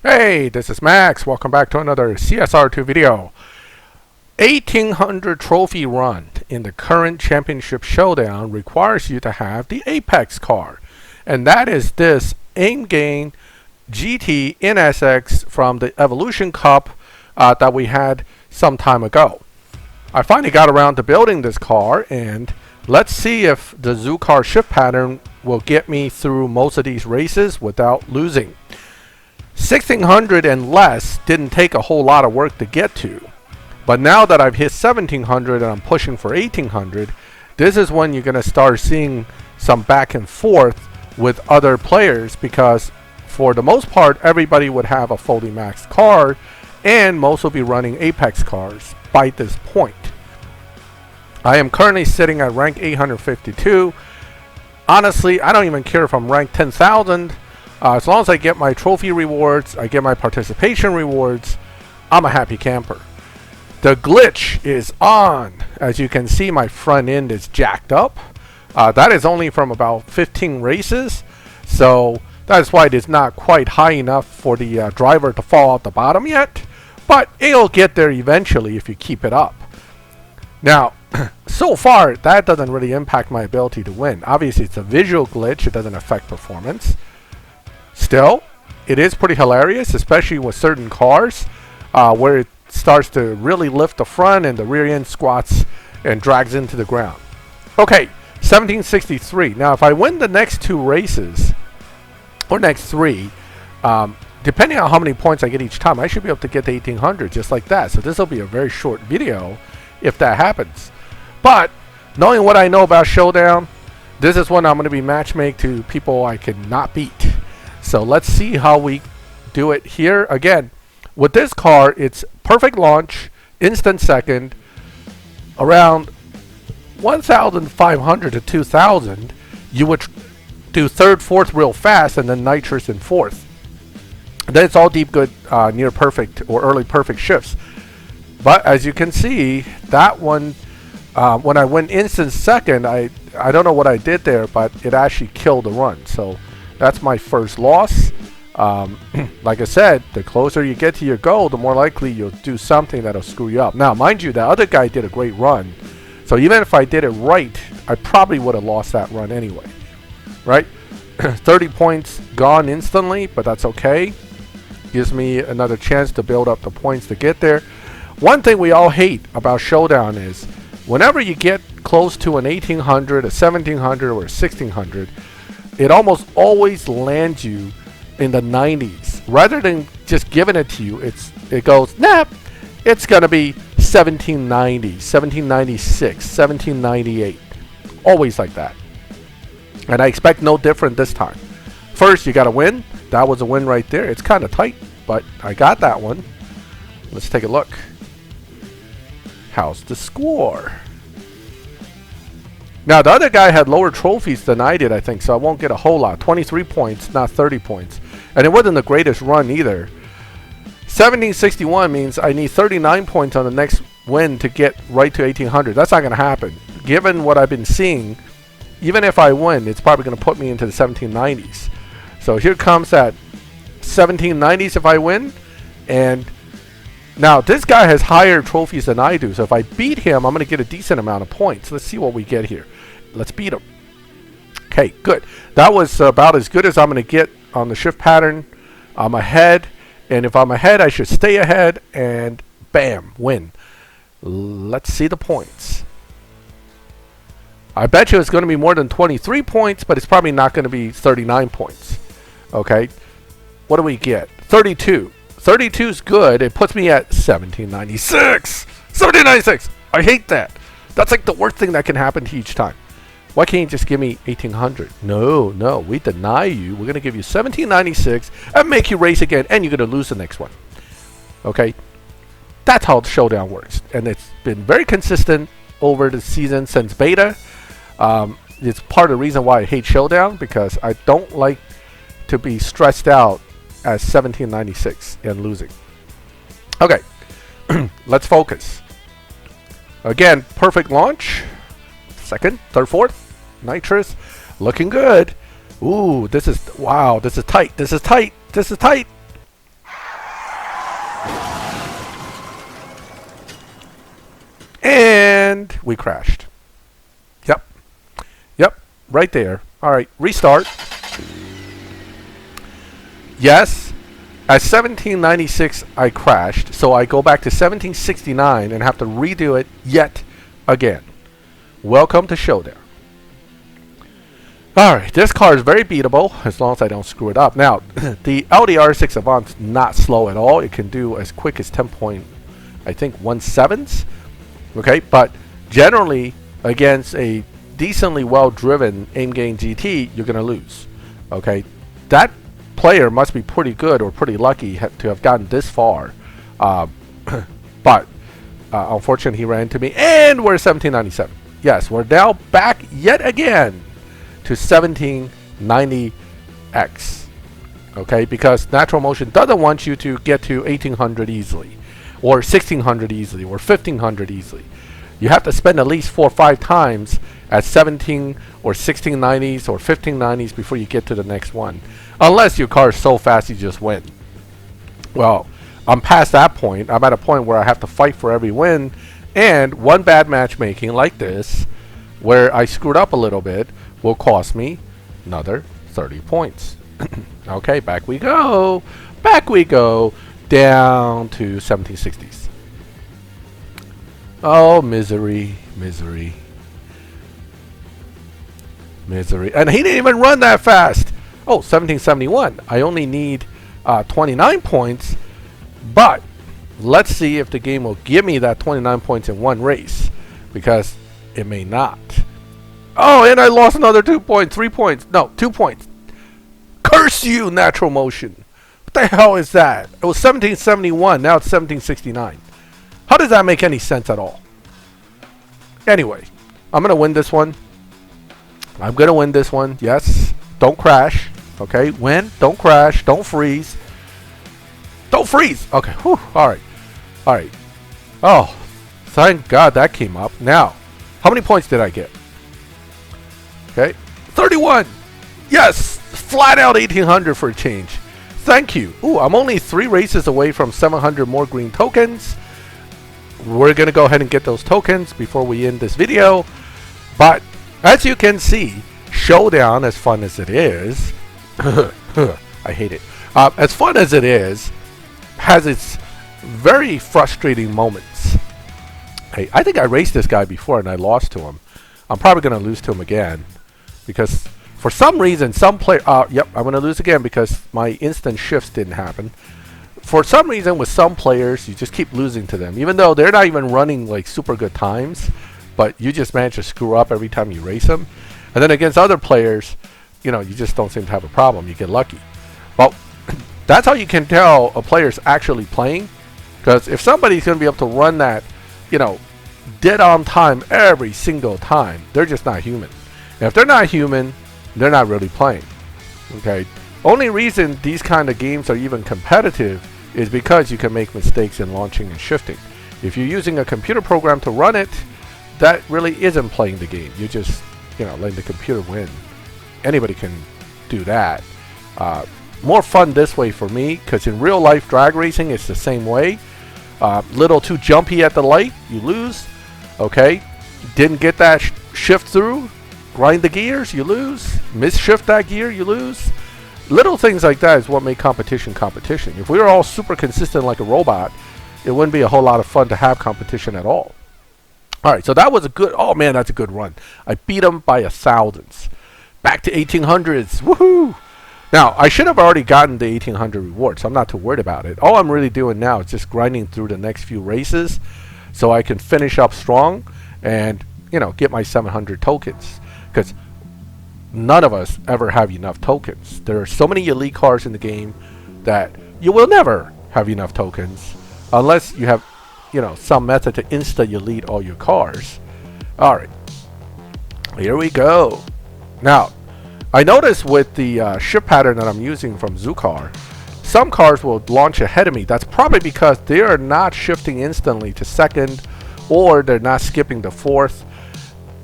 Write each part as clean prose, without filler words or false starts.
Hey, this is Max. Welcome back to another CSR2 video. 1800 trophy run in the current Championship Showdown requires you to have the Apex card. And that is this Aimgain GT NSX from the Evolution Cup that we had some time ago. I finally got around to building this car, and let's see if the zoo car shift pattern will get me through most of these races without losing. 1600 and less didn't take a whole lot of work to get to, but now that I've hit 1700 and I'm pushing for 1800, this is when you're going to start seeing some back and forth with other players, because for the most part everybody would have a fully maxed card and most will be running Apex cars by this point. I am currently sitting at rank 852. Honestly, I don't even care if I'm ranked 10,000. As long as I get my trophy rewards, I get my participation rewards, I'm a happy camper. The glitch is on. As you can see, my front end is jacked up. That is only from about 15 races, so that's why it is not quite high enough for the driver to fall out the bottom yet, but it'll get there eventually if you keep it up. Now, so far, that doesn't really impact my ability to win. Obviously, it's a visual glitch. It doesn't affect performance. Still, it is pretty hilarious, especially with certain cars where it starts to really lift the front and the rear end squats and drags into the ground. Okay, 1763. Now, if I win the next two races, or next three, depending on how many points I get each time, I should be able to get to 1800 just like that. So this will be a very short video if that happens. But knowing what I know about Showdown, this is when I'm going to be matchmaking to people I cannot beat. So let's see how we do it here. Again, with this car, it's perfect launch, instant second, around 1,500 to 2,000. You would do third, fourth real fast, and then nitrous in fourth. Then it's all deep good, near perfect or early perfect shifts. But as you can see, that one, when I went instant second, I don't know what I did there, but it actually killed the run. So that's my first loss. Like I said, the closer you get to your goal, the more likely you'll do something that'll screw you up. Now, mind you, the other guy did a great run. So even if I did it right, I probably would have lost that run anyway. Right? 30 points gone instantly, but that's okay. Gives me another chance to build up the points to get there. One thing we all hate about Showdown is whenever you get close to an 1800, a 1700, or a 1600, it almost always lands you in the 90s. Rather than just giving it to you, it goes, nah, it's going to be 1790, 1796, 1798. Always like that. And I expect no different this time. First, you got to win. That was a win right there. It's kind of tight, but I got that one. Let's take a look. How's the score? Now, the other guy had lower trophies than I did, I think, so I won't get a whole lot. 23 points, not 30 points. And it wasn't the greatest run either. 1761 means I need 39 points on the next win to get right to 1800. That's not going to happen. Given what I've been seeing, even if I win, it's probably going to put me into the 1790s. So here comes that 1790s if I win. And now, this guy has higher trophies than I do, so if I beat him, I'm going to get a decent amount of points. Let's see what we get here. Let's beat him. Okay, good. That was about as good as I'm going to get on the shift pattern. I'm ahead, and if I'm ahead, I should stay ahead, and bam, win. Let's see the points. I bet you it's going to be more than 23 points, but it's probably not going to be 39 points. Okay, what do we get? 32. 32 is good. It puts me at 1796. 1796. I hate that. That's like the worst thing that can happen to each time. Why can't you just give me 1800? No, we deny you. We're going to give you 1796 and make you race again, and you're going to lose the next one. Okay? That's how the Showdown works. And it's been very consistent over the season since beta. It's part of the reason why I hate Showdown, because I don't like to be stressed out as 1796 and losing. Okay, let's focus. Again, perfect launch. Second, third, fourth. Nitrous. Looking good. Ooh, this is, wow, this is tight. This is tight. This is tight. and we crashed. Yep. Yep. Right there. All right. Restart. Yes. At 1796, I crashed. So I go back to 1769 and have to redo it yet again. Welcome to Showdown. Alright, this car is very beatable as long as I don't screw it up. Now, the Audi R6 Avant's not slow at all. It can do as quick as 10.17. Okay, but generally against a decently well-driven Aimgain GT, you're going to lose. Okay, that player must be pretty good or pretty lucky to have gotten this far. But unfortunately, he ran into me, and we're 1797. Yes, we're now back yet again to 1790X. Okay, because natural motion doesn't want you to get to 1800 easily, or 1600 easily, or 1500 easily. You have to spend at least 4 or 5 times at 17 or 1690s or 1590s before you get to the next one. Unless your car is so fast you just win. Well, I'm past that point. I'm at a point where I have to fight for every win, and one bad matchmaking like this, where I screwed up a little bit, will cost me another 30 points. Okay, back we go. Back we go down to 1760s. Oh, misery, misery, misery. And he didn't even run that fast. Oh, 1771. I only need 29 points, but let's see if the game will give me that 29 points in one race, because it may not. Oh, and I lost another 2 points, 3 points. No, 2 points. Curse you, natural motion. What the hell is that? It was 1771. Now it's 1769. How does that make any sense at all? Anyway, I'm going to win this one. I'm going to win this one. Yes. Don't crash. Okay. Win. Don't crash. Don't freeze. Don't freeze. Okay. Whew. All right. All right. Oh, thank God that came up. Now, how many points did I get? Okay. 31. Yes. Flat out 1800 for a change. Thank you. Ooh, I'm only 3 races away from 700 more green tokens. We're going to go ahead and get those tokens before we end this video. But as you can see, Showdown, as fun as it is, I hate it. As fun as it is, has its very frustrating moments. Hey, I think I raced this guy before and I lost to him. I'm probably going to lose to him again, because for some reason, some player... yep, I'm going to lose again because my instant shifts didn't happen. For some reason, with some players, you just keep losing to them, even though they're not even running like super good times, but you just manage to screw up every time you race them. And then against other players, you know, you just don't seem to have a problem. You get lucky. Well, that's how you can tell a player's actually playing, because if somebody's going to be able to run that, you know, dead on time every single time, they're just not human. And if they're not human, they're not really playing. Okay. Only reason these kind of games are even competitive is because you can make mistakes in launching and shifting. If you're using a computer program to run it, that really isn't playing the game. You just, you know, letting the computer win. Anybody can do that. More fun this way for me, because in real life drag racing, it's the same way. Little too jumpy at the light, you lose. Okay, didn't get that shift through, grind the gears, you lose. Misshift that gear, you lose. Little things like that is what make competition competition. If we were all super consistent like a robot, it wouldn't be a whole lot of fun to have competition at all. Alright, so that was a good... Oh man, that's a good run. I beat him by 1,000s. Back to 1800s. Woohoo! Now, I should have already gotten the 1800 reward, so I'm not too worried about it. All I'm really doing now is just grinding through the next few races so I can finish up strong and, you know, get my 700 tokens. Because none of us ever have enough tokens. There are so many elite cars in the game that you will never have enough tokens unless you have, you know, some method to insta-elite all your cars. Alright, here we go. Now, I noticed with the shift pattern that I'm using from Zoocar, some cars will launch ahead of me. That's probably because they are not shifting instantly to second, or they're not skipping to fourth.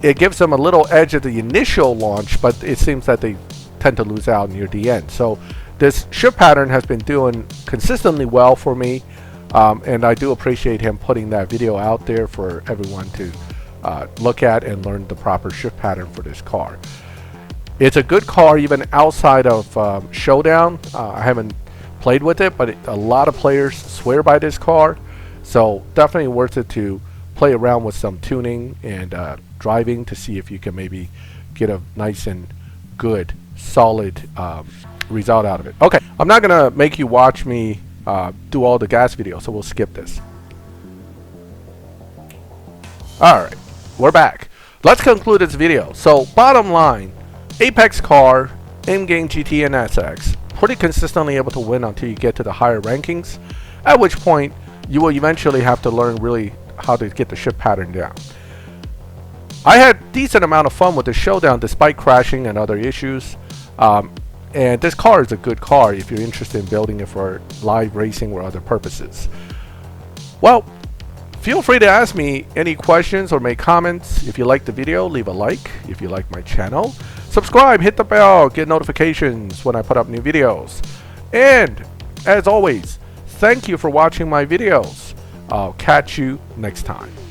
It gives them a little edge at the initial launch, but it seems that they tend to lose out near the end. So this shift pattern has been doing consistently well for me, and I do appreciate him putting that video out there for everyone to look at and learn the proper shift pattern for this car. It's a good car even outside of Showdown. I haven't played with it, but a lot of players swear by this car, so definitely worth it to play around with some tuning and driving to see if you can maybe get a nice and good solid result out of it. Okay, I'm not gonna make you watch me do all the gas videos, so we'll skip this. Alright, we're back. Let's conclude this video. So bottom line, Apex car, Aimgain GT NSX, pretty consistently able to win until you get to the higher rankings, at which point you will eventually have to learn really how to get the shift pattern down. I had decent amount of fun with the Showdown despite crashing and other issues, and this car is a good car if you're interested in building it for live racing or other purposes. Well, feel free to ask me any questions or make comments. If you like the video, leave a like. If you like my channel, subscribe, hit the bell, get notifications when I put up new videos. And as always, thank you for watching my videos. I'll catch you next time.